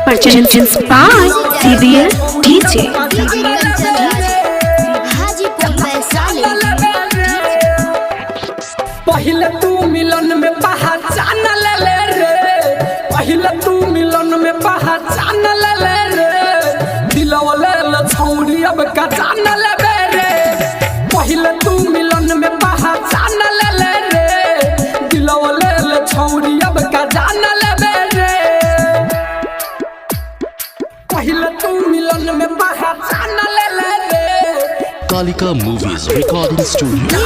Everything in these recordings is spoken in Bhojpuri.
Purchase by CBL DJ. पहले तू मिलन में पहचान ले रे, पहले तू मिलन में पहचान ले रे, दिलवा ले छौरी अब का जान ले रे। पहले तू मिलन में पहचान ले रे, दिलवा ले छौरी अब का जान ले रे। पहले तू मिलन में पहचान ले रे। Kalika Movies Recording Studio.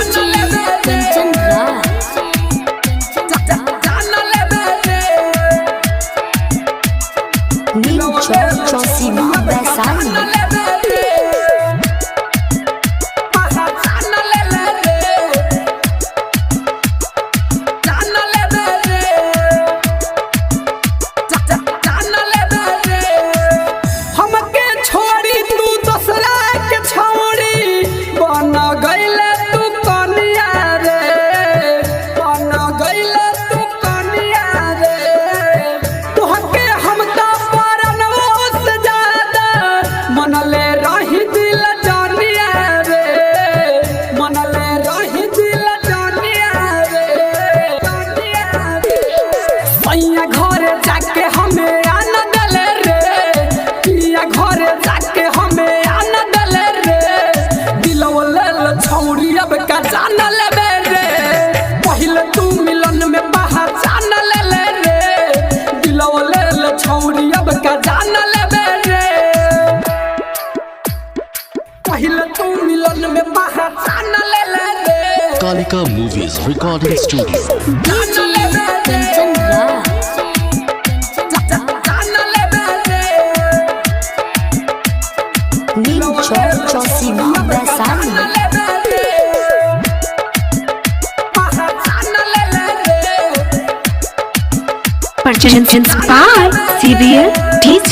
घर जाके हमें आनंद ले रे, पिया घर जाके हमें आनंद ले रे, दिलवा ले छौरी अब का जान ले रे। पहले तू मिलन में पहचान ले रे, दिलवा ले छौरी अब का जान ले रे। पहले तू मिलन में पहचान ले रे। Kalika Movies Recording Studio. Purchase by CBL DJ.